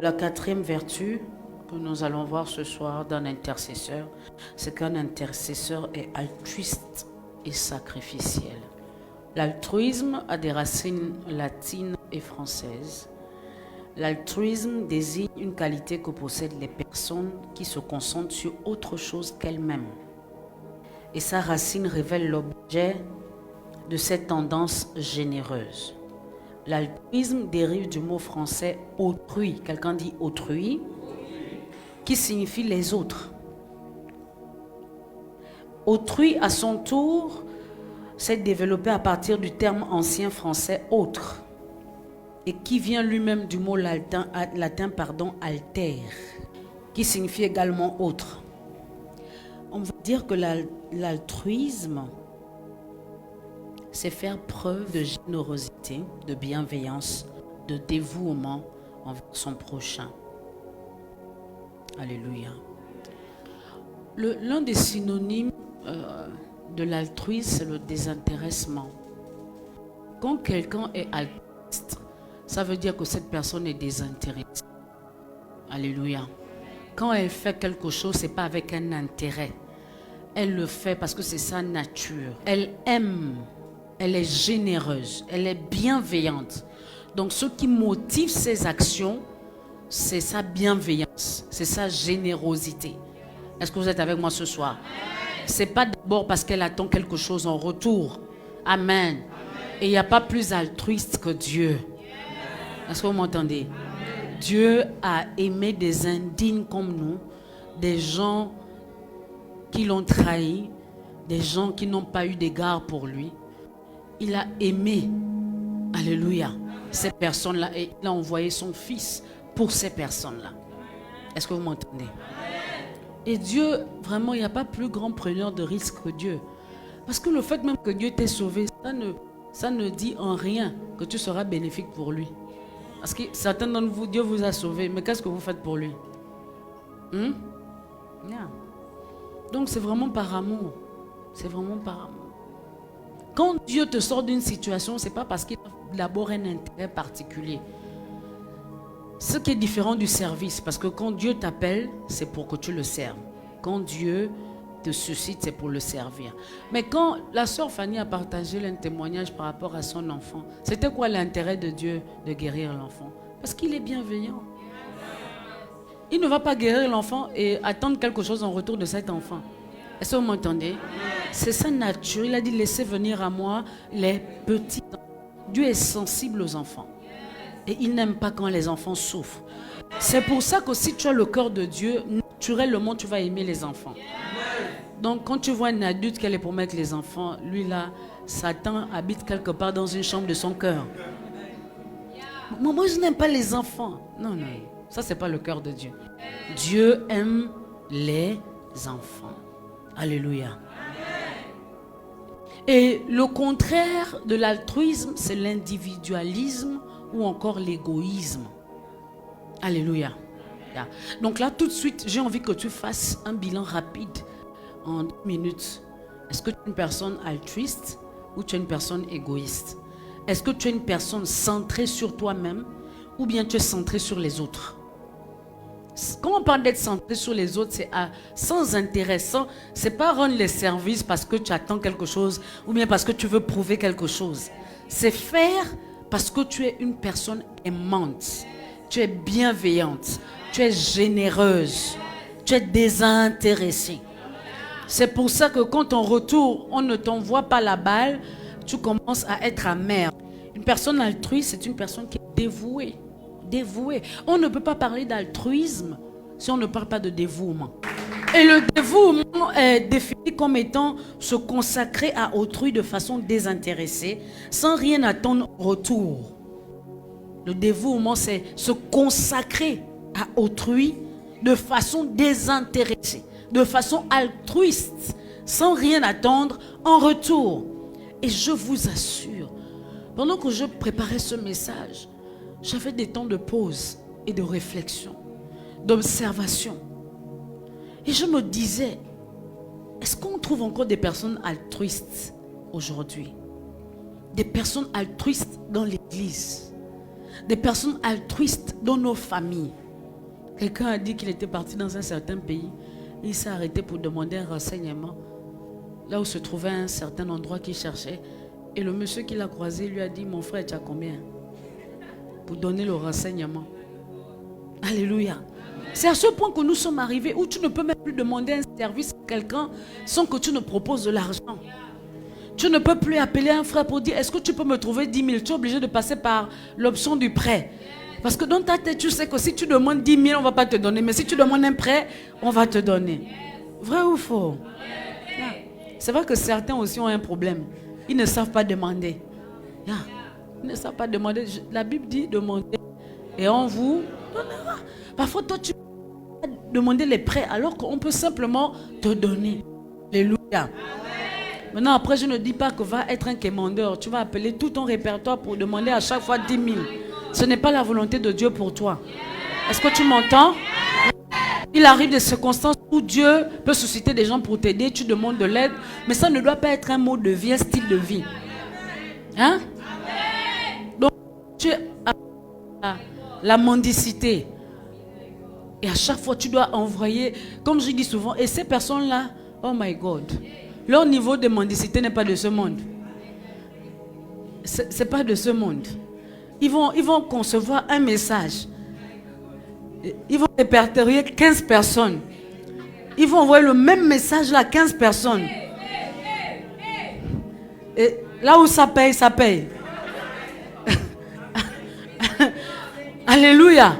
La quatrième vertu que nous allons voir ce soir d'un intercesseur, c'est qu'un intercesseur est altruiste et sacrificiel. L'altruisme a des racines latines et françaises. L'altruisme désigne une qualité que possèdent les personnes qui se concentrent sur autre chose qu'elles-mêmes. Et sa racine révèle l'objet de cette tendance généreuse. L'altruisme dérive du mot français autrui. Quelqu'un dit autrui, qui signifie les autres. Autrui, à son tour, s'est développé à partir du terme ancien français autre, et qui vient lui-même du mot latin alter, qui signifie également autre. On va dire que l'altruisme, c'est faire preuve de générosité, de bienveillance, de dévouement envers son prochain. Alléluia. L'un des synonymes de l'altruisme, c'est le désintéressement. Quand quelqu'un est altruiste, ça veut dire que cette personne est désintéressée. Alléluia. Quand elle fait quelque chose, ce n'est pas avec un intérêt. Elle le fait parce que c'est sa nature. Elle aime, elle est généreuse, elle est bienveillante. Donc ce qui motive ses actions, c'est sa bienveillance, c'est sa générosité. Est-ce que vous êtes avec moi ce soir? Ce n'est pas d'abord parce qu'elle attend quelque chose en retour. Amen. Et il n'y a pas plus altruiste que Dieu. Est-ce que vous m'entendez? Dieu a aimé des indignes comme nous, des gens qui l'ont trahi, des gens qui n'ont pas eu d'égard pour lui. Il a aimé, alléluia, ces personnes-là, et il a envoyé son fils pour ces personnes-là. Est-ce que vous m'entendez? Et Dieu, vraiment, il n'y a pas plus grand preneur de risque que Dieu. Parce que le fait même que Dieu t'ait sauvé, ça ne dit en rien que tu seras bénéfique pour lui. Parce que certains d'entre vous, Dieu vous a sauvé, mais qu'est-ce que vous faites pour lui? Yeah. Donc c'est vraiment par amour. C'est vraiment par amour. Quand Dieu te sort d'une situation, ce n'est pas parce qu'il a d'abord un intérêt particulier. Ce qui est différent du service, parce que quand Dieu t'appelle, c'est pour que tu le serves. Quand Dieu te suscite, c'est pour le servir. Mais quand la sœur Fanny a partagé un témoignage par rapport à son enfant, c'était quoi l'intérêt de Dieu de guérir l'enfant? Parce qu'il est bienveillant. Il ne va pas guérir l'enfant et attendre quelque chose en retour de cet enfant. Est-ce que vous m'entendez? C'est sa nature. Il a dit, laissez venir à moi les petits enfants. Dieu est sensible aux enfants. Et il n'aime pas quand les enfants souffrent. C'est pour ça que si tu as le cœur de Dieu, naturellement, tu vas aimer les enfants. Donc, quand tu vois un adulte qui est pour mettre les enfants, lui là, Satan habite quelque part dans une chambre de son cœur. Moi, je n'aime pas les enfants. Non, non, ça, c'est pas le cœur de Dieu. Dieu aime les enfants. Alléluia. Et le contraire de l'altruisme, c'est l'individualisme ou encore l'égoïsme. Alléluia. Donc là, tout de suite, j'ai envie que tu fasses un bilan rapide en 2 minutes. Est-ce que tu es une personne altruiste ou tu es une personne égoïste? Est-ce que tu es une personne centrée sur toi-même ou bien tu es centré sur les autres? Quand on parle d'être centré sur les autres, c'est sans intérêt. C'est pas rendre les services parce que tu attends quelque chose ou bien parce que tu veux prouver quelque chose. C'est faire parce que tu es une personne aimante, tu es bienveillante, tu es généreuse, tu es désintéressée. C'est pour ça que quand en retour, on ne t'envoie pas la balle, tu commences à être amer. Une personne altruiste, c'est une personne qui est dévouée. Dévouée. On ne peut pas parler d'altruisme si on ne parle pas de dévouement. Et le dévouement est défini comme étant se consacrer à autrui de façon désintéressée, sans rien attendre en retour. Le dévouement, c'est se consacrer à autrui de façon désintéressée, de façon altruiste, sans rien attendre en retour. Et je vous assure, pendant que je préparais ce message, j'avais des temps de pause et de réflexion, d'observation. Et je me disais, est-ce qu'on trouve encore des personnes altruistes aujourd'hui? Des personnes altruistes dans l'église, des personnes altruistes dans nos familles. Quelqu'un a dit qu'il était parti dans un certain pays. Il s'est arrêté pour demander un renseignement. Là où se trouvait un certain endroit qu'il cherchait. Et le monsieur qui l'a croisé lui a dit, mon frère, tu as combien? Pour donner le renseignement. Alléluia. C'est à ce point que nous sommes arrivés où tu ne peux même plus demander un service à quelqu'un sans que tu ne proposes de l'argent. Tu ne peux plus appeler un frère pour dire, est-ce que tu peux me trouver 10 000? Tu es obligé de passer par l'option du prêt. Parce que dans ta tête, tu sais que si tu demandes 10 000, on ne va pas te donner. Mais si tu demandes un prêt, on va te donner. Vrai ou faux? C'est vrai que certains aussi ont un problème. Ils ne savent pas demander. Ils ne savent pas demander. La Bible dit demander et on vous donnera. Parfois, toi, tu peux demander les prêts alors qu'on peut simplement te donner. Alléluia. Maintenant, après, je ne dis pas que va être un quémandeur. Tu vas appeler tout ton répertoire pour demander à chaque fois 10 000. Ce n'est pas la volonté de Dieu pour toi. Est-ce que tu m'entends? Il arrive des circonstances où Dieu peut susciter des gens pour t'aider, tu demandes de l'aide, mais ça ne doit pas être un mode de vie, un style de vie. Hein? Donc, tu as la mendicité. Et à chaque fois, tu dois envoyer, comme je dis souvent, et ces personnes-là, oh my God, leur niveau de mendicité n'est pas de ce monde. C'est pas de ce monde. Ils vont concevoir un message. Ils vont répertorier 15 personnes. Ils vont envoyer le même message à 15 personnes. Et là où ça paye, ça paye. Alléluia.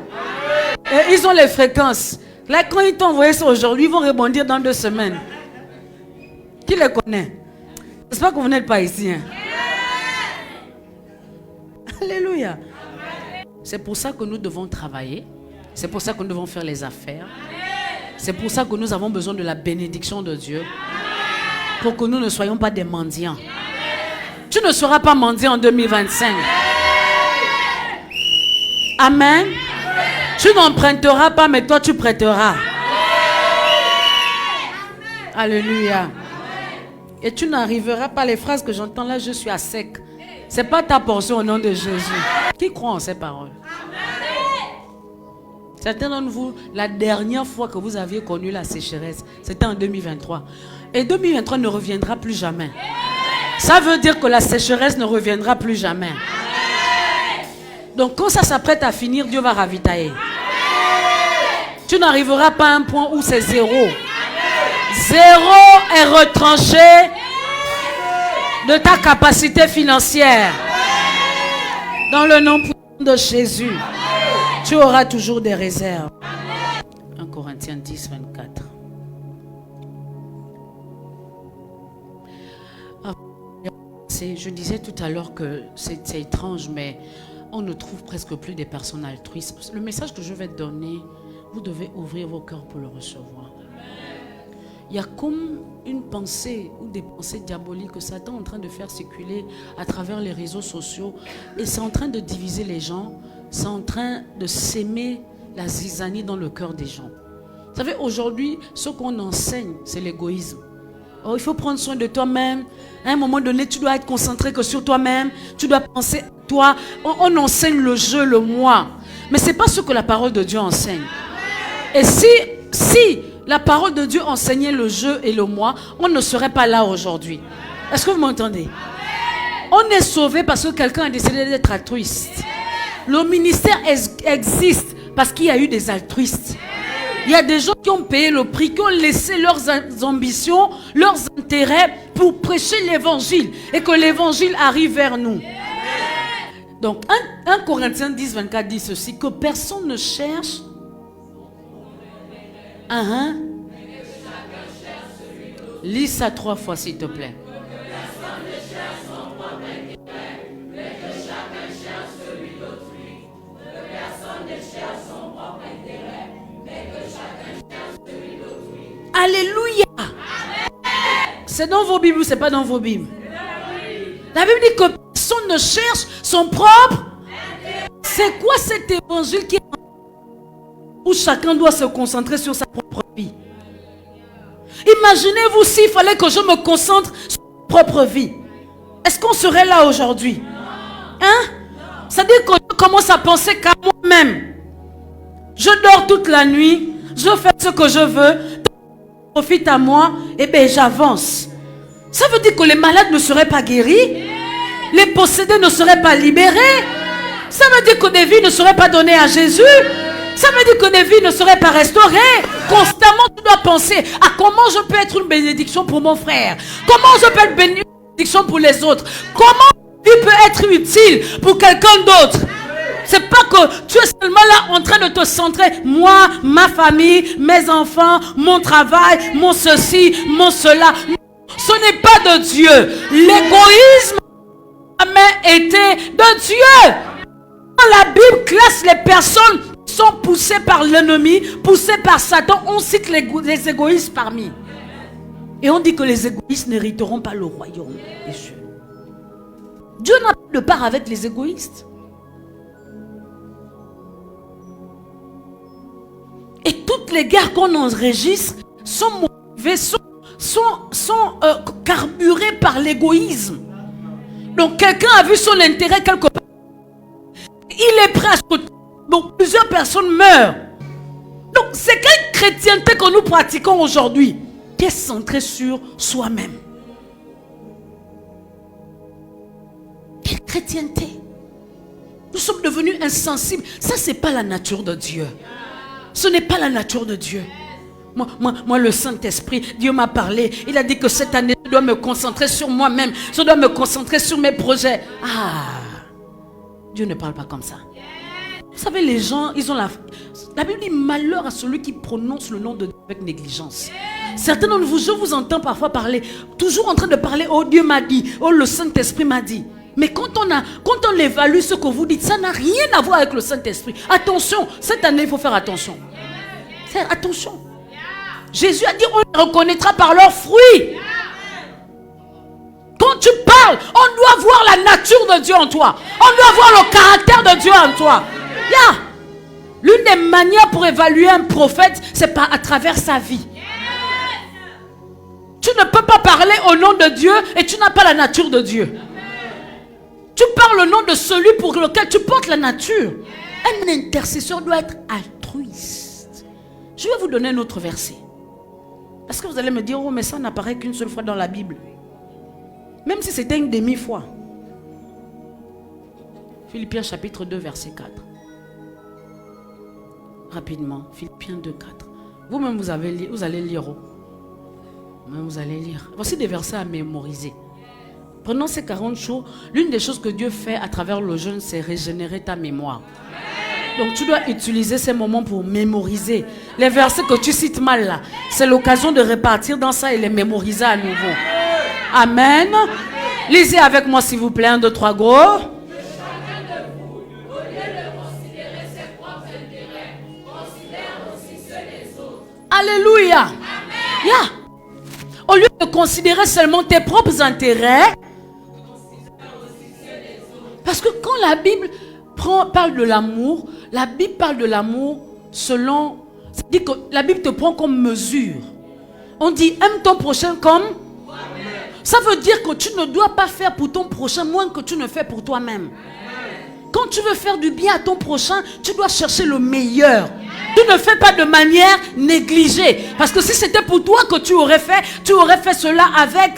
Et ils ont les fréquences. Là, quand ils t'ont envoyé ça aujourd'hui, ils vont rebondir dans 2 semaines. Qui les connaît? J'espère que vous n'êtes pas ici. Hein? Alléluia. C'est pour ça que nous devons travailler. C'est pour ça que nous devons faire les affaires. C'est pour ça que nous avons besoin de la bénédiction de Dieu. Pour que nous ne soyons pas des mendiants. Tu ne seras pas mendiant en 2025. Amen. Tu n'emprunteras pas, mais toi tu prêteras. Alléluia. Et tu n'arriveras pas, les phrases que j'entends là, je suis à sec. Ce n'est pas ta portion au nom de Jésus. Qui croit en ces paroles? Certains d'entre vous, la dernière fois que vous aviez connu la sécheresse, c'était en 2023. Et 2023 ne reviendra plus jamais. Ça veut dire que la sécheresse ne reviendra plus jamais. Donc quand ça s'apprête à finir, Dieu va ravitailler. Tu n'arriveras pas à un point où c'est zéro. Zéro est retranché de ta capacité financière. Dans le nom de Jésus, tu auras toujours des réserves. 1 Corinthiens 10, 24. Je disais tout à l'heure que c'est étrange, mais on ne trouve presque plus des personnes altruistes. Le message que je vais te donner, vous devez ouvrir vos cœurs pour le recevoir. Il y a comme une pensée ou des pensées diaboliques que Satan est en train de faire circuler à travers les réseaux sociaux. Et c'est en train de diviser les gens. C'est en train de s'aimer la zizanie dans le cœur des gens. Vous savez, aujourd'hui, ce qu'on enseigne, c'est l'égoïsme. Oh, il faut prendre soin de toi-même. À un moment donné, tu dois être concentré que sur toi-même. Tu dois penser à toi. On enseigne le je, le moi. Mais ce n'est pas ce que la parole de Dieu enseigne. Et si la parole de Dieu enseignait le je et le moi, on ne serait pas là aujourd'hui. Est-ce que vous m'entendez? On est sauvé parce que quelqu'un a décidé d'être altruiste. Le ministère existe parce qu'il y a eu des altruistes. Il y a des gens qui ont payé le prix, qui ont laissé leurs ambitions, leurs intérêts pour prêcher l'évangile et que l'évangile arrive vers nous. Donc 1 Corinthiens 10, 24 dit ceci, que personne ne cherche. Lis ça 3 fois s'il te plaît. Alléluia. C'est dans vos Bibles ou c'est pas dans vos Bibles? La Bible dit que personne ne cherche son propre. C'est quoi cet évangile qui est où chacun doit se concentrer sur sa propre vie? Imaginez-vous s'il fallait que je me concentre sur ma propre vie. Est-ce qu'on serait là aujourd'hui? Hein? C'est-à-dire que je commence à penser qu'à moi-même. je dors toute la nuit, je fais ce que je veux, profite à moi, et bien j'avance. Ça veut dire que les malades ne seraient pas guéris, les possédés ne seraient pas libérés. Ça veut dire que des vies ne seraient pas données à Jésus. Ça veut dire que des vies ne seraient pas restaurées. Constamment, tu dois penser à comment je peux être une bénédiction pour mon frère. Comment je peux être une bénédiction pour les autres. Comment vie peut être utile pour quelqu'un d'autre. C'est pas que tu es seulement là en train de te centrer. Moi, ma famille, mes enfants, mon travail, mon ceci, mon cela. Ce n'est pas de Dieu. L'égoïsme n'a jamais été de Dieu. Quand la Bible classe les personnes qui sont poussées par l'ennemi, poussées par Satan, on cite les égoïstes parmi. Et on dit que les égoïstes n'hériteront pas le royaume des cieux. Dieu n'a pas de part avec les égoïstes. Et toutes les guerres qu'on enregistre sont motivées, sont carburées par l'égoïsme. Donc quelqu'un a vu son intérêt quelque part. Il est prêt à ce que donc, plusieurs personnes meurent. Donc c'est quelle chrétienté que nous pratiquons aujourd'hui qui est centrée sur soi-même? Quelle chrétienté? Nous sommes devenus insensibles. Ça, c'est pas la nature de Dieu. Ce n'est pas la nature de Dieu. Moi, le Saint-Esprit, Dieu m'a parlé. Il a dit que cette année, je dois me concentrer sur moi-même. Je dois me concentrer sur mes projets. Ah, Dieu ne parle pas comme ça. Vous savez, les gens, ils ont la Bible dit malheur à celui qui prononce le nom de Dieu avec négligence. Certains d'entre vous, je vous entends parfois parler, toujours en train de parler, oh Dieu m'a dit, oh le Saint-Esprit m'a dit. Mais quand on évalue ce que vous dites, ça n'a rien à voir avec le Saint-Esprit. Attention, cette année, il faut faire attention. Faire attention. Jésus a dit, on les reconnaîtra par leurs fruits. Quand tu parles, on doit voir la nature de Dieu en toi. On doit voir le caractère de Dieu en toi. Yeah. L'une des manières pour évaluer un prophète, c'est pas à travers sa vie. Tu ne peux pas parler au nom de Dieu et tu n'as pas la nature de Dieu. Tu parles au nom de celui pour lequel tu portes la nature. Un intercesseur doit être altruiste. Je vais vous donner un autre verset. Parce que vous allez me dire, oh mais ça n'apparaît qu'une seule fois dans la Bible. Même si c'était une demi-fois. Philippiens chapitre 2 verset 4. Rapidement, Philippiens 2, 4. Vous-même vous allez lire. Vous allez lire. Voici des versets à mémoriser. Pendant ces 40 jours, l'une des choses que Dieu fait à travers le jeûne, c'est régénérer ta mémoire. Donc tu dois utiliser ces moments pour mémoriser. Les versets que tu cites mal là, c'est l'occasion de repartir dans ça et les mémoriser à nouveau. Amen. Lisez avec moi s'il vous plaît, 1, 2, 3, go. Alléluia. Yeah. Au lieu de considérer seulement tes propres intérêts, parce que quand la Bible parle de l'amour, la Bible parle de l'amour selon, c'est-à-dire que la Bible te prend comme mesure. On dit aime ton prochain comme toi-même. Ça veut dire que tu ne dois pas faire pour ton prochain moins que tu ne fais pour toi-même. Quand tu veux faire du bien à ton prochain, tu dois chercher le meilleur. Tu ne fais pas de manière négligée. Parce que si c'était pour toi que tu aurais fait cela avec.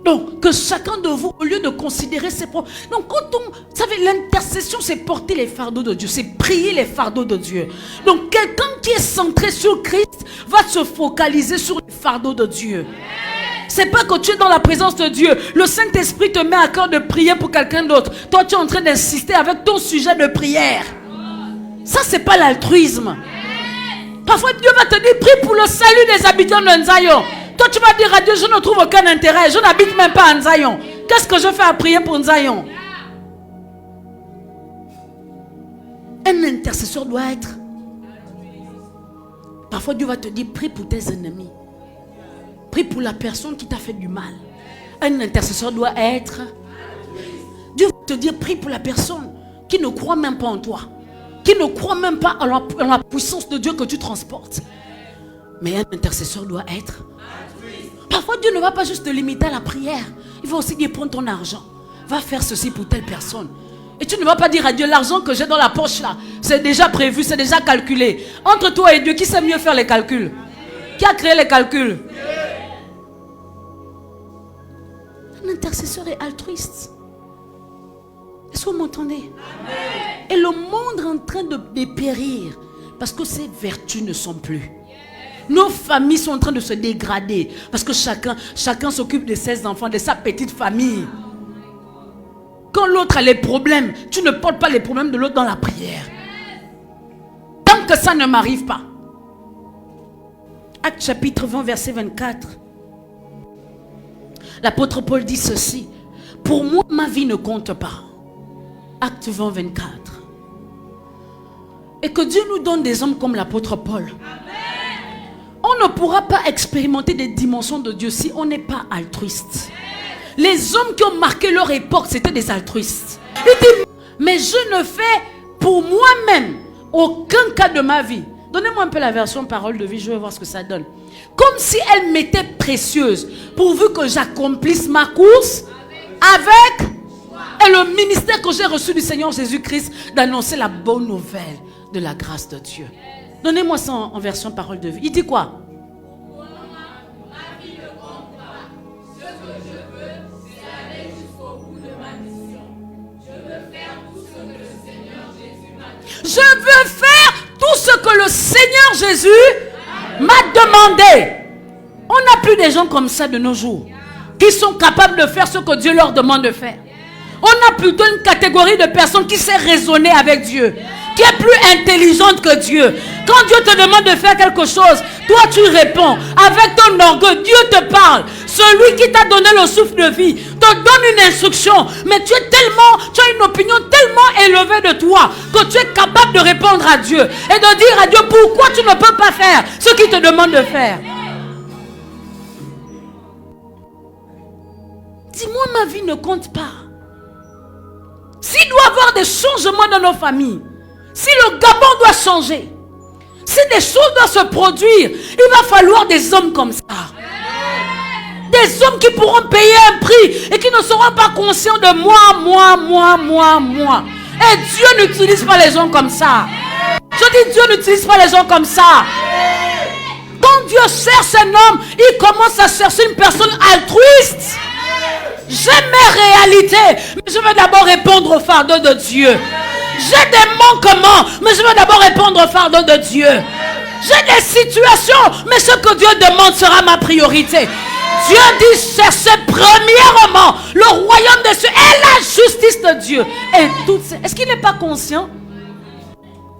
Donc, que chacun de vous, au lieu de considérer ses propres... Donc, vous savez, l'intercession, c'est porter les fardeaux de Dieu. C'est prier les fardeaux de Dieu. Donc, quelqu'un qui est centré sur Christ va se focaliser sur les fardeaux de Dieu. C'est pas que tu es dans la présence de Dieu. Le Saint-Esprit te met à cœur de prier pour quelqu'un d'autre. Toi, tu es en train d'insister avec ton sujet de prière. Ça, c'est pas l'altruisme. Parfois, Dieu va te dire, prie pour le salut des habitants de Nzayon. Toi, tu vas dire à Dieu, je ne trouve aucun intérêt. Je n'habite même pas à Nzayon. Qu'est-ce que je fais à prier pour Nzayon? Un intercesseur doit être. Parfois, Dieu va te dire, prie pour tes ennemis. Prie pour la personne qui t'a fait du mal. Un intercesseur doit être. Dieu va te dire, prie pour la personne qui ne croit même pas en toi. Qui ne croit même pas en la puissance de Dieu que tu transportes. Mais un intercesseur doit être. Parfois Dieu ne va pas juste te limiter à la prière. Il va aussi dire prends ton argent. Va faire ceci pour telle personne. Et tu ne vas pas dire à Dieu, l'argent que j'ai dans la poche là, c'est déjà prévu, c'est déjà calculé. Entre toi et Dieu, qui sait mieux faire les calculs? Qui a créé les calculs? Un intercesseur est altruiste. Est-ce que vous m'entendez? Et le monde est en train de dépérir parce que ces vertus ne sont plus. Nos familles sont en train de se dégrader parce que chacun s'occupe de ses enfants, de sa petite famille. Quand l'autre a les problèmes, tu ne portes pas les problèmes de l'autre dans la prière. Tant que ça ne m'arrive pas. Acte chapitre 20, verset 24. L'apôtre Paul dit ceci. Pour moi, ma vie ne compte pas. Acte 20, 24. Et que Dieu nous donne des hommes comme l'apôtre Paul. On ne pourra pas expérimenter des dimensions de Dieu si on n'est pas altruiste. Les hommes qui ont marqué leur époque, c'était des altruistes. Il dit, mais je ne fais pour moi-même aucun cas de ma vie. Donnez-moi un peu la version parole de vie, je vais voir ce que ça donne. Comme si elle m'était précieuse, pourvu que j'accomplisse ma course avec et le ministère que j'ai reçu du Seigneur Jésus-Christ d'annoncer la bonne nouvelle de la grâce de Dieu. Donnez-moi ça en version parole de vie. Il dit quoi? Je veux faire tout ce que le Seigneur Jésus m'a demandé. On n'a plus des gens comme ça de nos jours qui sont capables de faire ce que Dieu leur demande de faire. On a plutôt une catégorie de personnes qui sait raisonner avec Dieu, qui est plus intelligente que Dieu. Quand Dieu te demande de faire quelque chose, toi tu réponds avec ton orgueil. Dieu te parle. Celui qui t'a donné le souffle de vie te donne une instruction, mais tu as une opinion tellement élevée de toi que tu es capable de répondre à Dieu et de dire à Dieu pourquoi tu ne peux pas faire ce qu'il te demande de faire. Dis-moi, ma vie ne compte pas. S'il doit y avoir des changements dans nos familles, si le Gabon doit changer, si des choses doivent se produire, il va falloir des hommes comme ça. Des hommes qui pourront payer un prix et qui ne seront pas conscients de moi. Et Dieu n'utilise pas les gens comme ça. Je dis Dieu n'utilise pas les gens comme ça. Quand Dieu cherche un homme, il commence à chercher une personne altruiste. J'ai mes réalités, mais je veux d'abord répondre au fardeau de Dieu. J'ai des manquements, mais je veux d'abord répondre au fardeau de Dieu. J'ai des situations, mais ce que Dieu demande sera ma priorité. Dieu dit chercher premièrement le royaume des cieux et la justice de Dieu. Et toutes ces... Est-ce qu'il n'est pas conscient?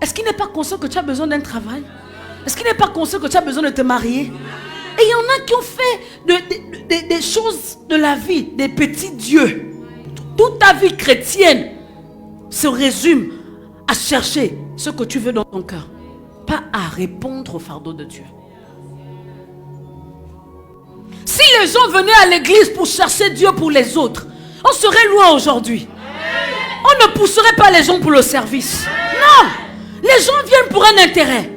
Est-ce qu'il n'est pas conscient que tu as besoin d'un travail? Est-ce qu'il n'est pas conscient que tu as besoin de te marier? Et il y en a qui ont fait des choses de la vie, des petits dieux. Toute ta vie chrétienne se résume à chercher ce que tu veux dans ton cœur, pas à répondre au fardeau de Dieu. Si les gens venaient à l'église pour chercher Dieu pour les autres, on serait loin aujourd'hui. On ne pousserait pas les gens pour le service. Non, les gens viennent pour un intérêt.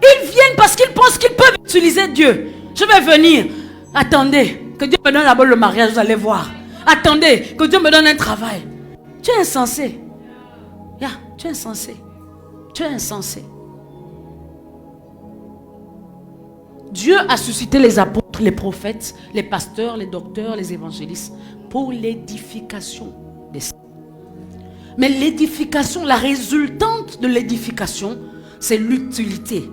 Ils viennent parce qu'ils pensent qu'ils peuvent utiliser Dieu. Je vais venir. Attendez, que Dieu me donne d'abord le mariage, vous allez voir. Attendez, que Dieu me donne un travail. Tu es insensé. Tu es insensé. Tu es insensé. Dieu a suscité les apôtres, les prophètes, les pasteurs, les docteurs, les évangélistes pour l'édification des saints. Mais l'édification, la résultante de l'édification, c'est l'utilité.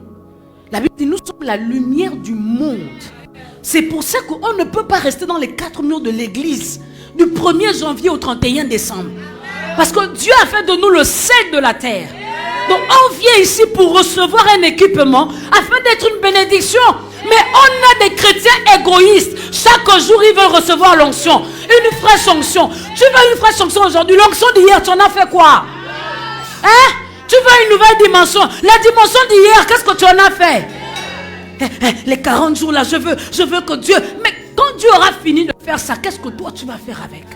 La Bible dit, nous sommes la lumière du monde. C'est pour ça qu'on ne peut pas rester dans les 4 murs de l'église du 1er janvier au 31 décembre. Parce que Dieu a fait de nous le sel de la terre. Donc on vient ici pour recevoir un équipement afin d'être une bénédiction. Mais on a des chrétiens égoïstes. Chaque jour, ils veulent recevoir l'onction. Une fraîche onction. Tu veux une fraîche onction aujourd'hui? L'onction d'hier, tu en as fait quoi? Hein? Tu veux une nouvelle dimension? La dimension d'hier, qu'est-ce que tu en as fait? Les 40 jours là, je veux que Dieu... Mais quand Dieu aura fini de faire ça, qu'est-ce que toi tu vas faire avec?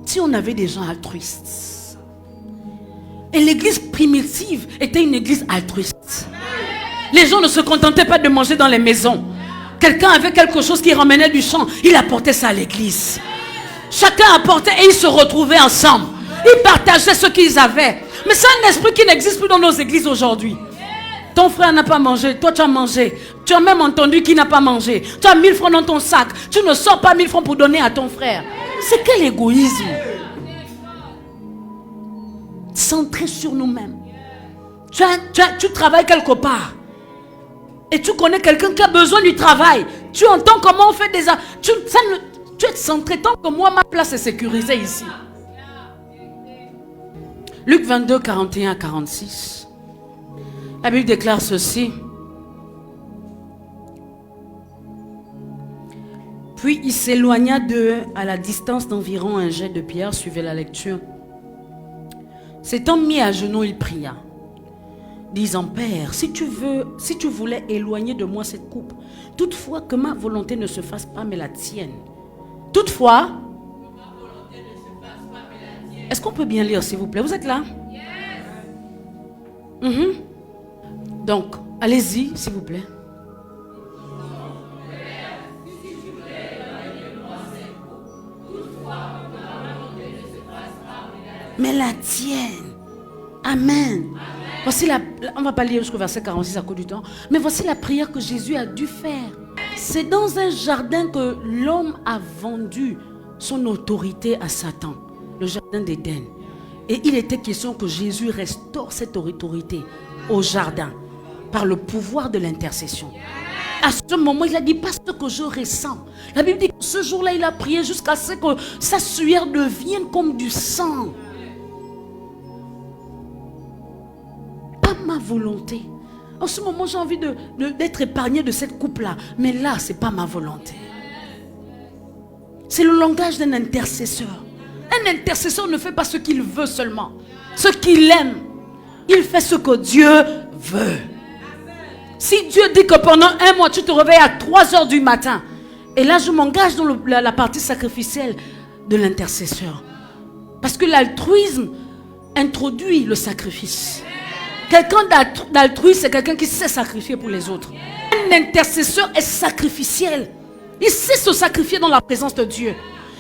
Si on avait des gens altruistes. Et l'église primitive était une église altruiste. Les gens ne se contentaient pas de manger dans les maisons. Quelqu'un avait quelque chose qui ramenait du champ, il apportait ça à l'église. Chacun apportait et ils se retrouvaient ensemble. Ils partageaient ce qu'ils avaient. Mais c'est un esprit qui n'existe plus dans nos églises aujourd'hui. Ton frère n'a pas mangé, toi tu as mangé. Tu as même entendu qu'il n'a pas mangé. Tu as 1000 francs dans ton sac. Tu ne sors pas 1000 francs pour donner à ton frère. C'est quel égoïsme? Centré sur nous-mêmes. Tu travailles quelque part. Et tu connais quelqu'un qui a besoin du travail. Tu entends comment on fait des... Tu es centré. Tant que moi, ma place est sécurisée ici. Luc 22, 41 à 46. La Bible déclare ceci. Puis il s'éloigna d'eux à la distance d'environ un jet de pierre. Suivez la lecture. S'étant mis à genoux, il pria, disant: Père, si tu voulais éloigner de moi cette coupe, toutefois que ma volonté ne se fasse pas, mais la tienne. Toutefois, est-ce qu'on peut bien lire, s'il vous plaît? Vous êtes là? Donc, allez-y, s'il vous plaît. Mais la tienne. Amen. Voici on ne va pas lire jusqu'au verset 46 à cause du temps. Mais voici la prière que Jésus a dû faire. C'est dans un jardin que l'homme a vendu son autorité à Satan. Le jardin d'Éden. Et il était question que Jésus restaure cette autorité au jardin par le pouvoir de l'intercession. À ce moment, il a dit: parce que je ressens. La Bible dit que ce jour-là, il a prié jusqu'à ce que sa sueur devienne comme du sang. Pas ma volonté. En ce moment, j'ai envie d'être épargné de cette coupe-là. Mais là, ce n'est pas ma volonté. C'est le langage d'un intercesseur. Un intercesseur ne fait pas ce qu'il veut seulement. Ce qu'il aime. Il fait ce que Dieu veut. Si Dieu dit que pendant un mois, tu te réveilles à 3 heures du matin. Et là, je m'engage dans la partie sacrificielle de l'intercesseur. Parce que l'altruisme introduit le sacrifice. Quelqu'un d'altruiste, c'est quelqu'un qui sait sacrifier pour les autres. Un intercesseur est sacrificiel. Il sait se sacrifier dans la présence de Dieu.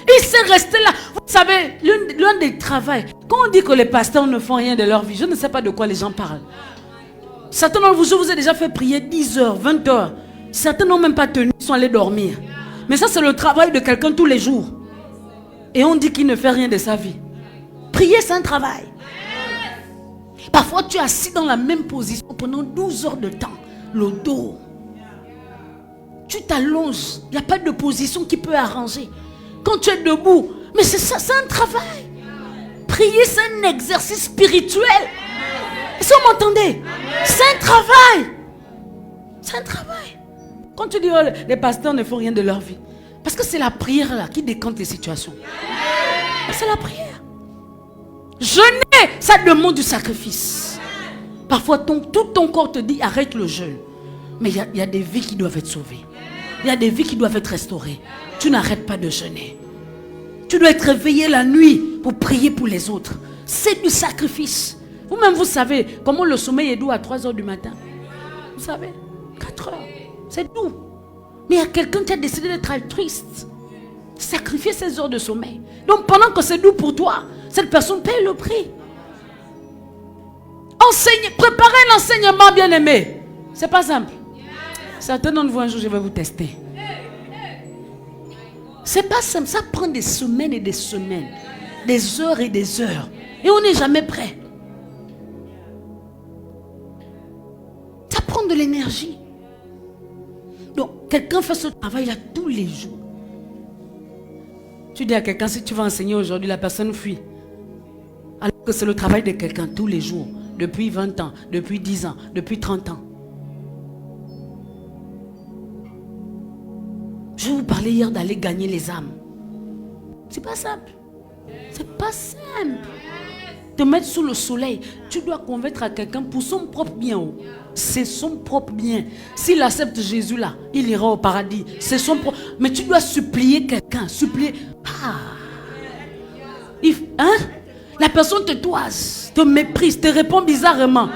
Il sait rester là. Vous savez, l'un des travaux, quand on dit que les pasteurs ne font rien de leur vie, je ne sais pas de quoi les gens parlent. Certains d'entre vous, je vous ai déjà fait prier 10 heures, 20 heures. Certains n'ont même pas tenu, ils sont allés dormir. Mais ça, c'est le travail de quelqu'un tous les jours. Et on dit qu'il ne fait rien de sa vie. Prier, c'est un travail. Parfois, tu es assis dans la même position pendant 12 heures de temps. Le dos. Tu t'allonges. Il n'y a pas de position qui peut arranger. Quand tu es debout. Mais c'est ça, c'est un travail. Prier, c'est un exercice spirituel. Est-ce que vous m'entendez? C'est un travail. C'est un travail. Quand tu dis oh, les pasteurs ne font rien de leur vie. Parce que c'est la prière là qui décante les situations. C'est la prière. Jeûner, ça demande du sacrifice. Parfois, tout ton corps te dit arrête le jeûne. Mais il y a des vies qui doivent être sauvées. Il y a des vies qui doivent être restaurées. Tu n'arrêtes pas de jeûner. Tu dois être réveillé la nuit pour prier pour les autres. C'est du sacrifice. Vous-même, vous savez comment le sommeil est doux à 3 heures du matin. Vous savez, 4 heures. C'est doux. Mais il y a quelqu'un qui a décidé d'être altruiste. Sacrifier ses heures de sommeil. Donc pendant que c'est doux pour toi, cette personne paye le prix. Préparez l'enseignement, bien-aimé. C'est pas simple. Certains d'entre vous, un jour, je vais vous tester. C'est pas simple. Ça prend des semaines et des semaines. Des heures et des heures. Et on n'est jamais prêt. Ça prend de l'énergie. Donc, quelqu'un fait ce travail-là tous les jours. Tu dis à quelqu'un, si tu vas enseigner aujourd'hui, la personne fuit. Alors que c'est le travail de quelqu'un tous les jours. Depuis 20 ans, depuis 10 ans, depuis 30 ans. Je vous parlais hier d'aller gagner les âmes. C'est pas simple. C'est pas simple. Te mettre sous le soleil, tu dois convaincre à quelqu'un pour son propre bien. C'est son propre bien. S'il accepte Jésus là, il ira au paradis. C'est son propre. Mais tu dois supplier quelqu'un. Supplier. La personne te toise, te méprise, te répond bizarrement.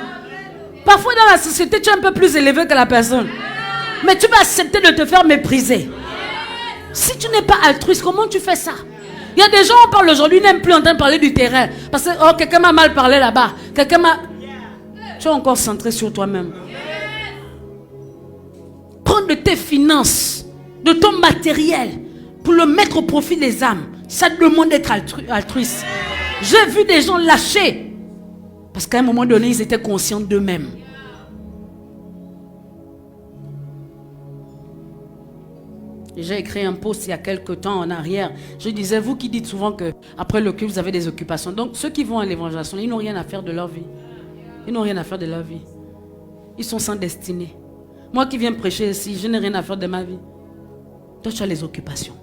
Parfois dans la société, tu es un peu plus élevé que la personne. Mais tu vas accepter de te faire mépriser. Si tu n'es pas altruiste, comment tu fais ça? Il y a des gens, on parle aujourd'hui, n'aiment plus entendre parler du terrain. Parce que oh, quelqu'un m'a mal parlé là-bas. Quelqu'un m'a... Tu es encore centré sur toi-même. Prends de tes finances, de ton matériel, pour le mettre au profit des âmes. Ça demande d'être altruiste. J'ai vu des gens lâcher. Parce qu'à un moment donné, ils étaient conscients d'eux-mêmes. J'ai écrit un post il y a quelques temps en arrière. Je disais, vous qui dites souvent qu'après le culte, vous avez des occupations. Donc, ceux qui vont à l'évangélisation, ils n'ont rien à faire de leur vie. Ils n'ont rien à faire de leur vie. Ils sont sans destinée. Moi qui viens prêcher ici, je n'ai rien à faire de ma vie. Toi, tu as les occupations.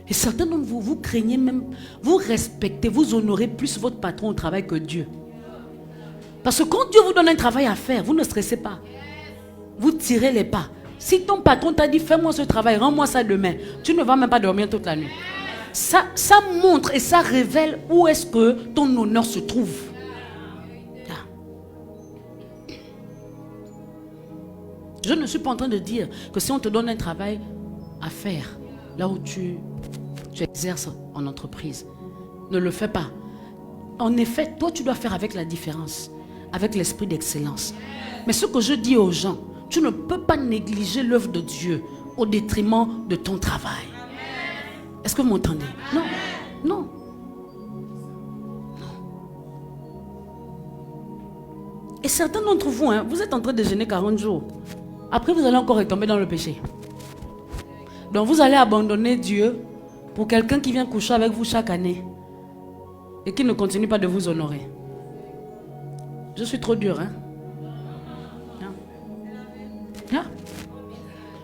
Et certains d'entre vous, vous craignez même, vous respectez, vous honorez plus votre patron au travail que Dieu. Parce que quand Dieu vous donne un travail à faire, vous ne stressez pas. Vous tirez les pas. Si ton patron t'a dit, fais-moi ce travail, rends-moi ça demain, tu ne vas même pas dormir toute la nuit. Ça montre et ça révèle où est-ce que ton honneur se trouve. Je ne suis pas en train de dire que si on te donne un travail à faire, là où tu exerces en entreprise, ne le fais pas. En effet, toi tu dois faire avec la différence, avec l'esprit d'excellence. Mais ce que je dis aux gens, tu ne peux pas négliger l'œuvre de Dieu au détriment de ton travail. Est-ce que vous m'entendez? Non, non. Et certains d'entre vous, vous êtes en train de jeûner 40 jours. Après, vous allez encore retomber dans le péché. Donc, vous allez abandonner Dieu pour quelqu'un qui vient coucher avec vous chaque année et qui ne continue pas de vous honorer. Je suis trop dur, hein?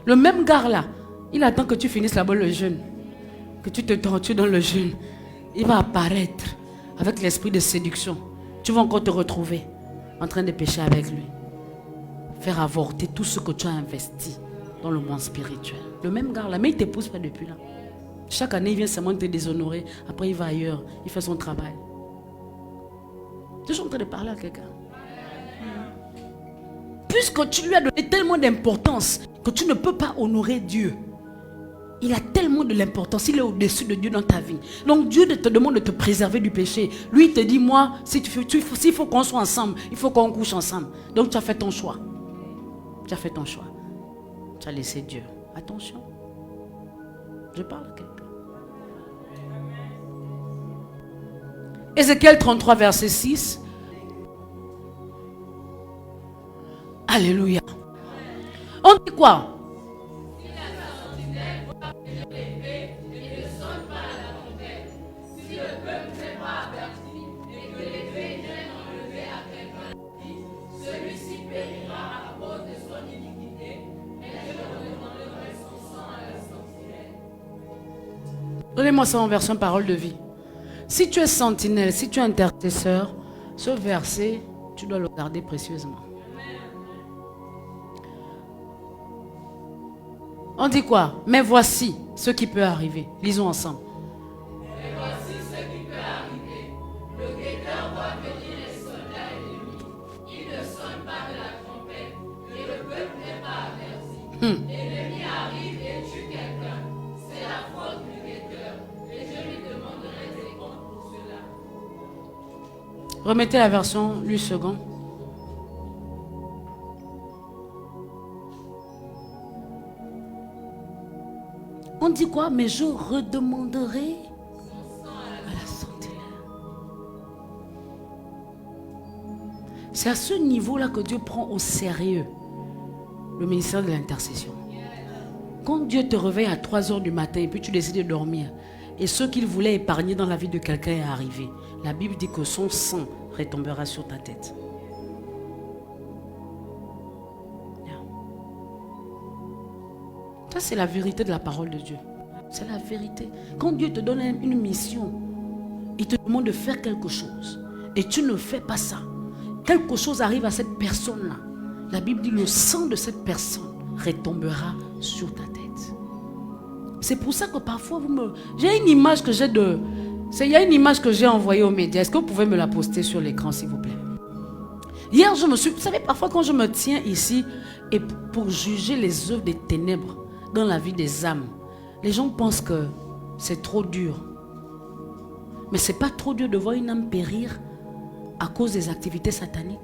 Le même gars là, il attend que tu finisses là-bas le jeûne, que tu te tortures dans le jeûne. Il va apparaître avec l'esprit de séduction. Tu vas encore te retrouver en train de pécher avec lui. Faire avorter tout ce que tu as investi dans le monde spirituel. Le même gars là, mais il ne t'épouse pas depuis là. Chaque année, il vient seulement te déshonorer. Après, il va ailleurs. Il fait son travail. Je suis en train de parler à quelqu'un. Puisque tu lui as donné tellement d'importance que tu ne peux pas honorer Dieu. Il a tellement de l'importance. Il est au-dessus de Dieu dans ta vie. Donc Dieu te demande de te préserver du péché. Lui, il te dit, moi, s'il faut qu'on soit ensemble, il faut qu'on couche ensemble. Donc tu as fait ton choix. Tu as fait ton choix. Tu as laissé Dieu. Attention. Je parle à quelqu'un. Ézéchiel 33, verset 6. Alléluia. On dit quoi? Donnez-moi ça en version parole de vie. Si tu es sentinelle, si tu es intercesseur, ce verset, tu dois le garder précieusement. On dit quoi? Mais voici ce qui peut arriver. Lisons ensemble. Mais voici ce qui peut arriver. Le guetteur voit venir les soldats ennemis. Ils ne sonnent pas de la trompette et le peuple n'est pas averti. L'ennemi arrive et tue quelqu'un. C'est la faute du guetteur et je lui demanderai des comptes pour cela. Remettez la version lu second. On dit quoi? Mais je redemanderai à la sentinelle. C'est à ce niveau-là que Dieu prend au sérieux le ministère de l'intercession. Quand Dieu te réveille à 3 heures du matin et puis tu décides de dormir, et ce qu'il voulait épargner dans la vie de quelqu'un est arrivé, la Bible dit que son sang retombera sur ta tête. Ça, c'est la vérité de la parole de Dieu. C'est la vérité. Quand Dieu te donne une mission, il te demande de faire quelque chose. Et tu ne fais pas ça. Quelque chose arrive à cette personne-là. La Bible dit le sang de cette personne retombera sur ta tête. C'est pour ça que parfois, j'ai une image que j'ai de... Il y a une image que j'ai envoyée aux médias. Est-ce que vous pouvez me la poster sur l'écran, s'il vous plaît? Hier, vous savez, parfois quand je me tiens ici et pour juger les œuvres des ténèbres dans la vie des âmes, les gens pensent que c'est trop dur. Mais c'est pas trop dur de voir une âme périr à cause des activités sataniques.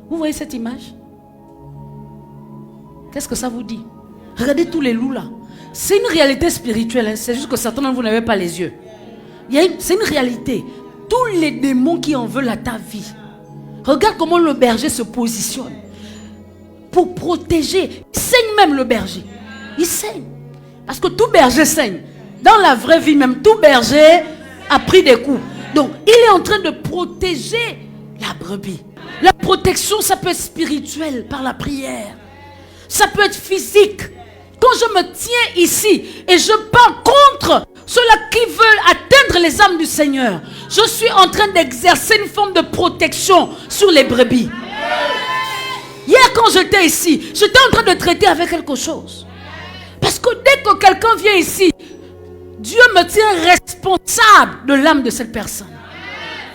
Vous voyez cette image? Qu'est-ce que ça vous dit? Regardez tous les loups là. C'est une réalité spirituelle, hein. C'est juste que certains d'entre vous n'avez pas les yeux. C'est une réalité. Tous les démons qui en veulent à ta vie. Regarde comment le berger se positionne pour protéger. Il saigne même le berger. Il saigne. Parce que tout berger saigne. Dans la vraie vie même, tout berger a pris des coups. Donc, il est en train de protéger la brebis. La protection, ça peut être spirituel par la prière. Ça peut être physique. Quand je me tiens ici et je parle contre ceux-là qui veulent atteindre les âmes du Seigneur, je suis en train d'exercer une forme de protection sur les brebis. Hier, quand j'étais ici, j'étais en train de traiter avec quelque chose. Parce que dès que quelqu'un vient ici, Dieu me tient responsable de l'âme de cette personne.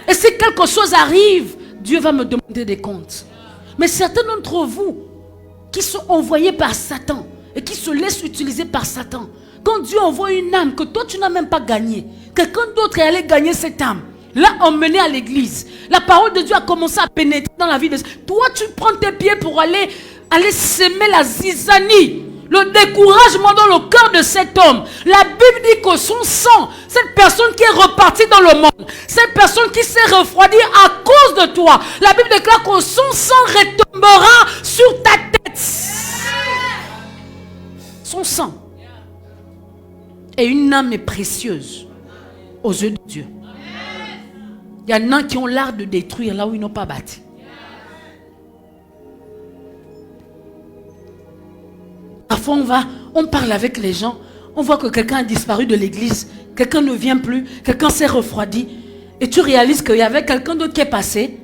Et si quelque chose arrive, Dieu va me demander des comptes. Mais certains d'entre vous qui sont envoyés par Satan et qui se laissent utiliser par Satan, quand Dieu envoie une âme que toi tu n'as même pas gagnée, quelqu'un d'autre est allé gagner cette âme, l'a emmené à l'église, la parole de Dieu a commencé à pénétrer dans la vie de toi, tu prends tes pieds pour aller s'aimer la zizanie, le découragement dans le cœur de cet homme. La Bible dit que son sang, cette personne qui est repartie dans le monde, cette personne qui s'est refroidie à cause de toi, la Bible déclare que son sang retombera sur ta tête. Son sang. Et une âme est précieuse aux yeux de Dieu. Il y en a qui ont l'art de détruire là où ils n'ont pas bâti. Parfois on parle avec les gens, on voit que quelqu'un a disparu de l'église, quelqu'un ne vient plus, quelqu'un s'est refroidi, et tu réalises qu'il y avait quelqu'un d'autre qui est passé,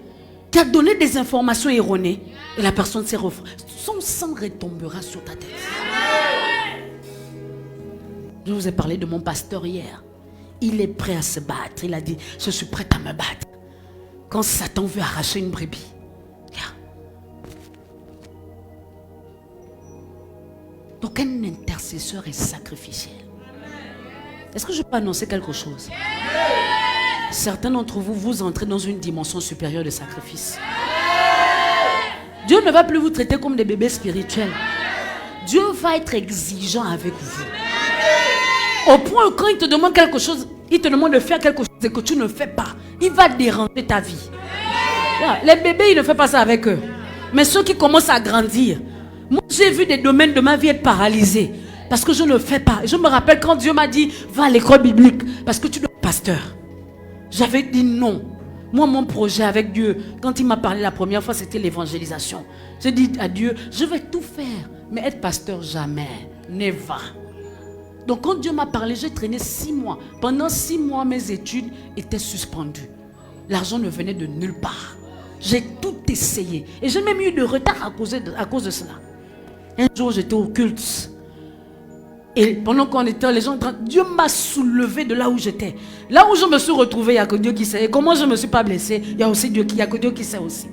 qui a donné des informations erronées, et la personne s'est refroidie. Son sang retombera sur ta tête. Je vous ai parlé de mon pasteur hier. Il est prêt à se battre. Il a dit, je suis prêt à me battre. Quand Satan veut arracher une brebis. Donc un intercesseur est sacrificiel. Est-ce que je peux annoncer quelque chose? Certains d'entre vous, vous entrez dans une dimension supérieure de sacrifice. Dieu ne va plus vous traiter comme des bébés spirituels. Dieu va être exigeant avec vous. Au point où quand il te demande quelque chose, il te demande de faire quelque chose et que tu ne fais pas, il va déranger ta vie. Les bébés, il ne fait pas ça avec eux. Mais ceux qui commencent à grandir, moi j'ai vu des domaines de ma vie être paralysés parce que je ne fais pas. Je me rappelle quand Dieu m'a dit, va à l'école biblique parce que tu dois être pasteur. J'avais dit non. Moi, mon projet avec Dieu, quand il m'a parlé la première fois, c'était l'évangélisation. J'ai dit à Dieu, je vais tout faire, mais être pasteur, jamais. Never. Donc quand Dieu m'a parlé, j'ai traîné 6 mois. Pendant 6 mois, mes études étaient suspendues. L'argent ne venait de nulle part. J'ai tout essayé. Et j'ai même eu de retard à cause de cela. Un jour, j'étais au culte. Et pendant qu'on était, les gens, Dieu m'a soulevé de là où j'étais. Là où je me suis retrouvé, il n'y a que Dieu qui sait. Et comment je ne me suis pas blessé, il y a aussi Dieu qui, il y a que Dieu qui sait aussi.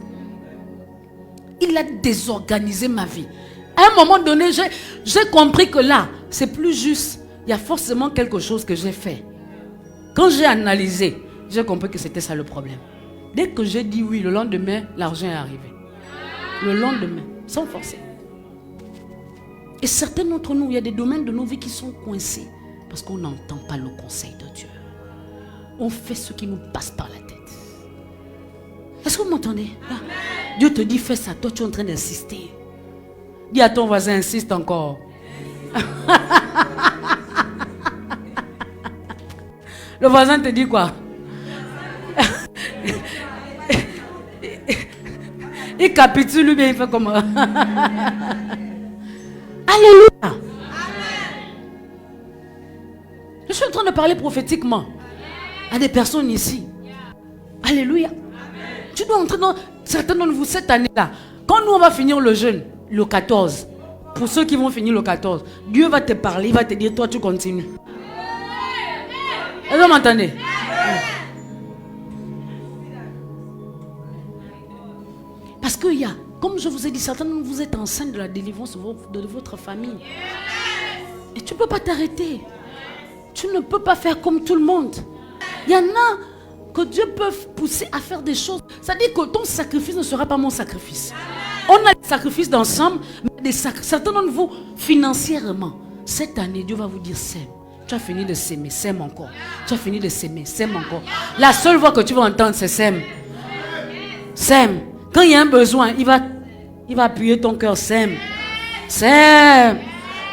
Il a désorganisé ma vie. À un moment donné, j'ai compris que là, c'est plus juste. Il y a forcément quelque chose que j'ai fait. Quand j'ai analysé, j'ai compris que c'était ça le problème. Dès que j'ai dit oui, le lendemain, l'argent est arrivé. Le lendemain, sans forcer. Et certains d'entre nous, il y a des domaines de nos vies qui sont coincés parce qu'on n'entend pas le conseil de Dieu. On fait ce qui nous passe par la tête. Est-ce que vous m'entendez? Dieu te dit fais ça, toi tu es en train d'insister. Dis à ton voisin, insiste encore. Le voisin te dit quoi? Il capitule lui bien, il fait comment? Alléluia. Je suis en train de parler prophétiquement à des personnes ici. Alléluia. Tu dois entrer dans certains d'entre vous cette année-là. Quand nous on va finir le jeûne, le 14, pour ceux qui vont finir le 14, Dieu va te parler, il va te dire, toi tu continues. Est-ce que vous m'entendez? Parce qu'il y a, comme je vous ai dit, certains d'entre vous êtes enceintes de la délivrance de votre famille. Et tu ne peux pas t'arrêter. Tu ne peux pas faire comme tout le monde. Il y en a que Dieu peut pousser à faire des choses. Ça dit que ton sacrifice ne sera pas mon sacrifice. On a des sacrifices d'ensemble, mais certains d'entre vous, financièrement, cette année, Dieu va vous dire sème. Tu as fini de s'aimer, sème encore. Tu as fini de s'aimer, sème encore. La seule voix que tu vas entendre, c'est sème. Sème. Quand il y a un besoin, il va appuyer ton cœur, sème. Sème.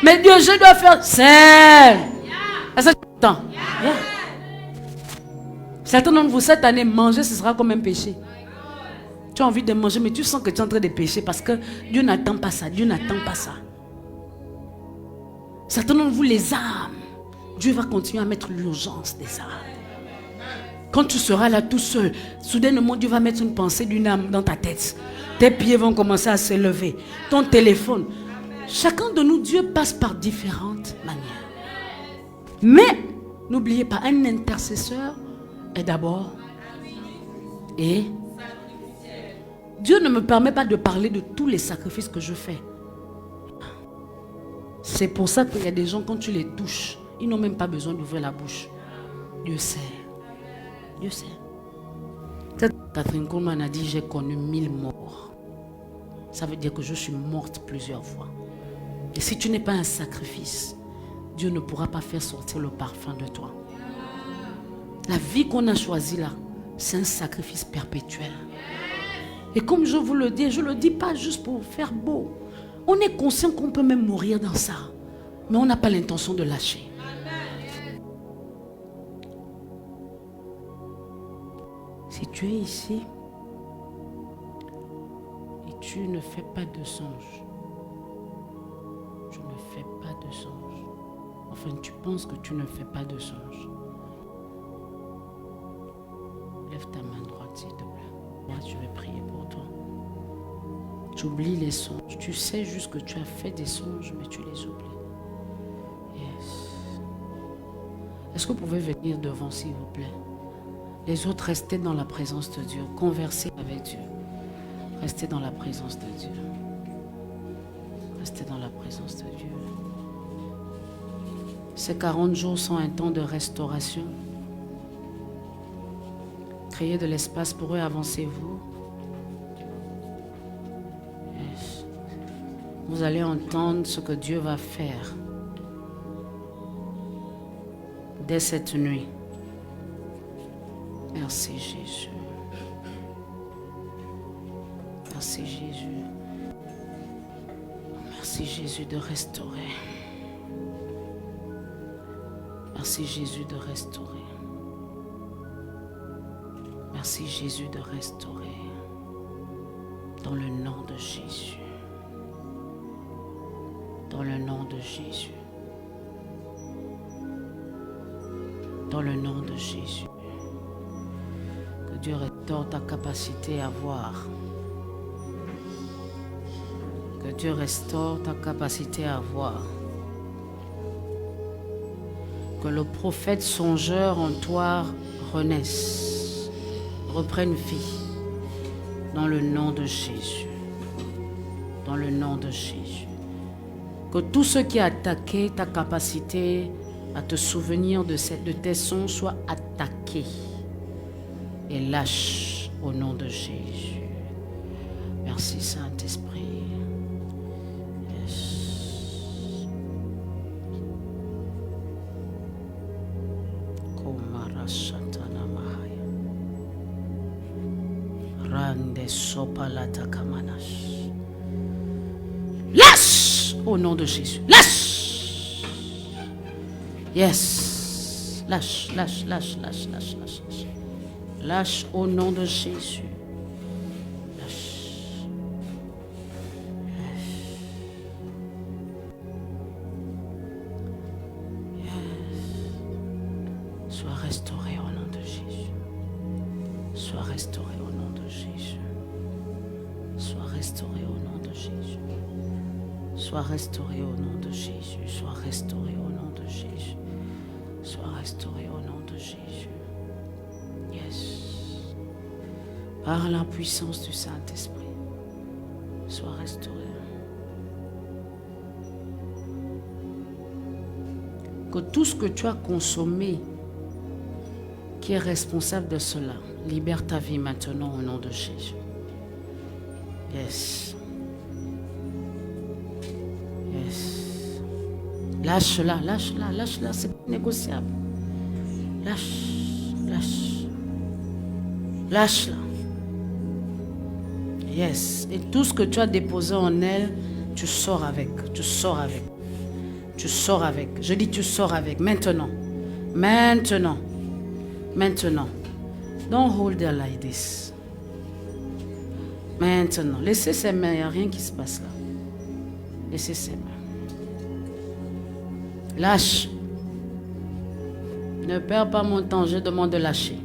Mais Dieu, je dois faire sème. Est-ce que tu entends? Certains d'entre vous, cette année, manger, ce sera comme un péché. Tu as envie de manger, mais tu sens que tu es en train de pécher parce que Dieu n'attend pas ça. Dieu n'attend pas ça. Certains d'entre vous, les âmes, Dieu va continuer à mettre l'urgence des âmes. Quand tu seras là tout seul, soudainement, Dieu va mettre une pensée d'une âme dans ta tête. Tes pieds vont commencer à se lever. Ton téléphone. Chacun de nous, Dieu passe par différentes manières. Mais, n'oubliez pas, un intercesseur est d'abord et Dieu ne me permet pas de parler de tous les sacrifices que je fais. C'est pour ça qu'il y a des gens, quand tu les touches, ils n'ont même pas besoin d'ouvrir la bouche. Dieu sait. Dieu sait. Catherine Coleman a dit, j'ai connu 1000 morts. Ça veut dire que je suis morte plusieurs fois. Et si tu n'es pas un sacrifice, Dieu ne pourra pas faire sortir le parfum de toi. La vie qu'on a choisie là, c'est un sacrifice perpétuel. Et comme je vous le dis, je ne le dis pas juste pour faire beau. On est conscient qu'on peut même mourir dans ça. Mais on n'a pas l'intention de lâcher. Si tu es ici et tu ne fais pas de songe, tu ne fais pas de songe. Enfin, tu penses que tu ne fais pas de songe. Lève ta main droite, s'il te plaît. Moi, je vais prier pour toi. Tu oublies les songes. Tu sais juste que tu as fait des songes, mais tu les oublies. Yes. Est-ce que vous pouvez venir devant, s'il vous plaît? Les autres, restez dans la présence de Dieu. Conversez avec Dieu. Restez dans la présence de Dieu. Restez dans la présence de Dieu. Ces 40 jours sont un temps de restauration. Créez de l'espace pour eux, avancez-vous. Yes. Vous allez entendre ce que Dieu va faire dès cette nuit. Merci Jésus. Merci Jésus. Merci Jésus de restaurer. Merci Jésus de restaurer. Merci Jésus de restaurer. Dans le nom de Jésus. Dans le nom de Jésus. Dans le nom de Jésus. Que Dieu restaure ta capacité à voir. Que Dieu restaure ta capacité à voir. Que le prophète songeur en toi renaisse, reprenne vie. Dans le nom de Jésus. Dans le nom de Jésus. Que tout ce qui a attaqué ta capacité à te souvenir de tes sons soit attaqué et lâche au nom de Jésus. Merci Saint-Esprit. Yes. Lâche au nom de Jésus. Lâche. Yes. Lâche, lâche, lâche, lâche, lâche, lâche, lâche. Lâche au nom de Jésus. Lâche. Yes. Sois restauré au nom de Jésus. Sois restauré au nom de Jésus. Sois restauré au nom de Jésus. Sois restauré au nom de Jésus. Sois restauré au nom de Jésus. Sois restauré au nom de Jésus. Yes. Par la puissance du Saint-Esprit. Sois restauré. Que tout ce que tu as consommé qui est responsable de cela, libère ta vie maintenant au nom de Jésus. Yes. Yes. Lâche-la, lâche-la, lâche-la, c'est négociable. Lâche, lâche. Lâche-la. Yes. Et tout ce que tu as déposé en elle, tu sors avec. Tu sors avec. Tu sors avec. Je dis tu sors avec. Maintenant. Maintenant. Maintenant. Don't hold her like this. Maintenant. Laissez ses mains. Il n'y a rien qui se passe là. Laissez ses mains. Lâche. Ne perds pas mon temps. Je demande de lâcher.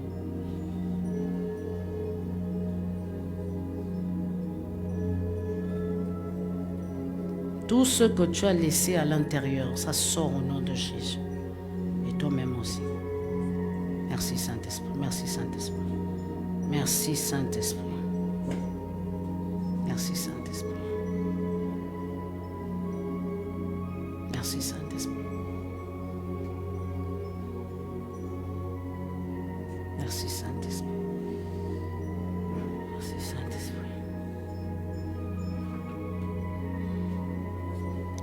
Tout ce que tu as laissé à l'intérieur, ça sort au nom de Jésus. Et toi-même aussi. Merci Saint-Esprit. Merci Saint-Esprit. Merci Saint-Esprit. Merci Saint-Esprit. Merci Saint-Esprit. Merci Saint-Esprit. Merci Saint-Esprit.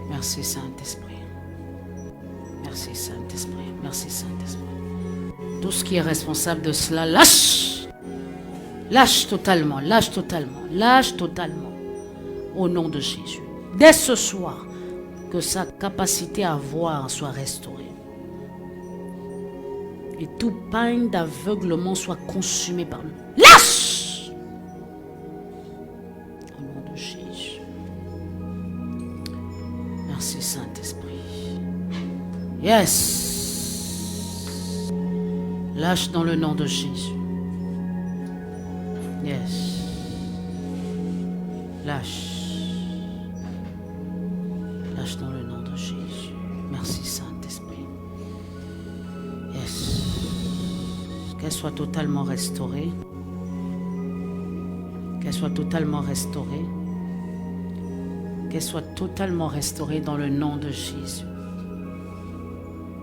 Merci Saint-Esprit. Merci Saint-Esprit. Merci Saint-Esprit. Tout ce qui est responsable de cela, lâche. Lâche totalement, lâche totalement, lâche totalement. Au nom de Jésus. Dès ce soir, que sa capacité à voir soit restaurée. Et tout pain d'aveuglement soit consumé par nous. Lâche! Au nom de Jésus. Merci Saint-Esprit. Yes. Lâche dans le nom de Jésus. Yes. Lâche. Lâche dans le nom de Jésus. Merci Saint-Esprit. Yes. Qu'elle soit totalement restaurée. Qu'elle soit totalement restaurée. Qu'elle soit totalement restaurée dans le nom de Jésus.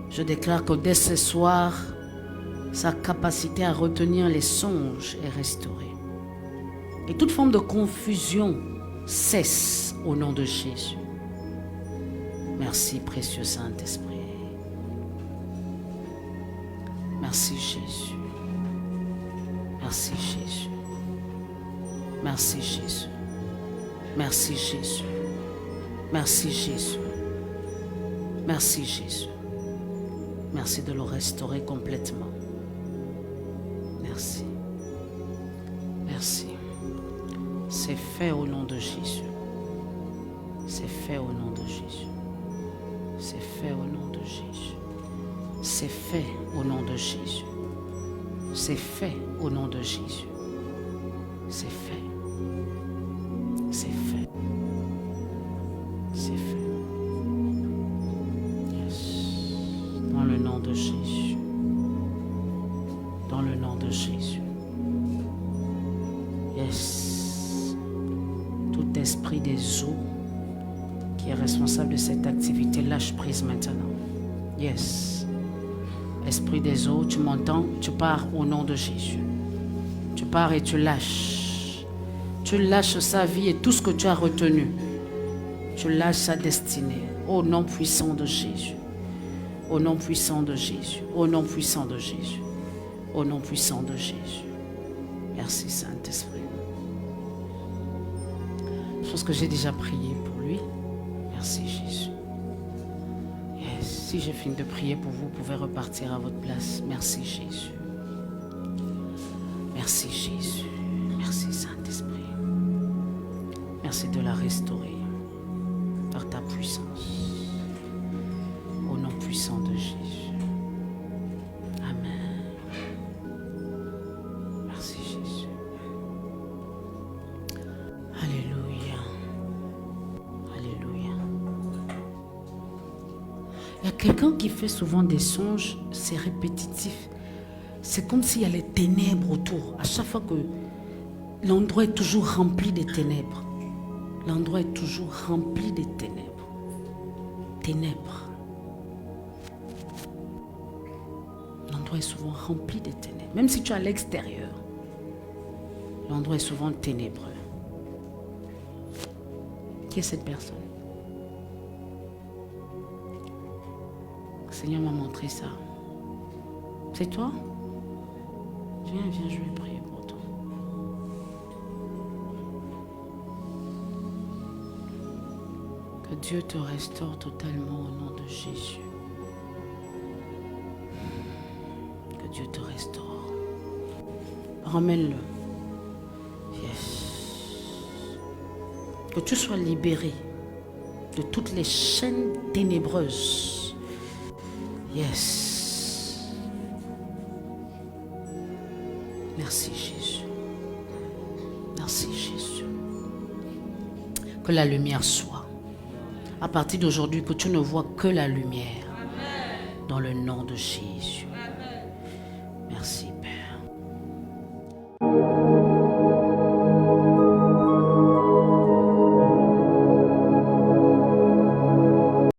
Je déclare que dès ce soir, sa capacité à retenir les songes est restaurée. Et toute forme de confusion cesse au nom de Jésus. Merci, précieux Saint-Esprit. Merci, Jésus. Merci, Jésus. Merci, Jésus. Merci, Jésus. Merci, Jésus. Merci, Jésus. Merci de le restaurer complètement. Merci. Merci. C'est fait au nom de Jésus. C'est fait au nom de Jésus. C'est fait au nom de Jésus. C'est fait au nom de Jésus. C'est fait au nom de Jésus. C'est fait. C'est fait. C'est fait. Yes. Dans le nom de Jésus. Dans le nom de Jésus. Yes. Tout esprit des eaux qui est responsable de cette activité, lâche prise maintenant. Yes. Esprit des eaux, tu m'entends? Tu pars au nom de Jésus. Tu pars et tu lâches. Tu lâches sa vie et tout ce que tu as retenu. Tu lâches sa destinée. Au nom puissant de Jésus. Au nom puissant de Jésus. Au nom puissant de Jésus. Au nom puissant de Jésus. Merci Saint-Esprit. Je pense que j'ai déjà prié pour lui. Merci Jésus. Yes. Si j'ai fini de prier pour vous, vous pouvez repartir à votre place. Merci Jésus. Merci Jésus. Merci Saint-Esprit. Merci de la restaurer par ta puissance. Au nom puissant de Jésus. Amen. Merci Jésus. Alléluia. Alléluia. Il y a quelqu'un qui fait souvent des songes, c'est répétitif. C'est comme s'il y a les ténèbres autour. À chaque fois que l'endroit est toujours rempli de ténèbres. L'endroit est toujours rempli de ténèbres. Ténèbres. l'endroit est souvent rempli de ténèbres. Même si tu es à l'extérieur, l'endroit est souvent ténébreux. Qui est cette personne? Le Seigneur m'a montré ça. C'est toi? Viens, je vais prier pour toi. Que Dieu te restaure totalement au nom de Jésus. Que Dieu te restaure. Ramène-le. Yes. Que tu sois libéré de toutes les chaînes ténébreuses. Yes. Merci Jésus. Merci Jésus. Que la lumière soit. À partir d'aujourd'hui, que tu ne vois que la lumière. Dans le nom de Jésus.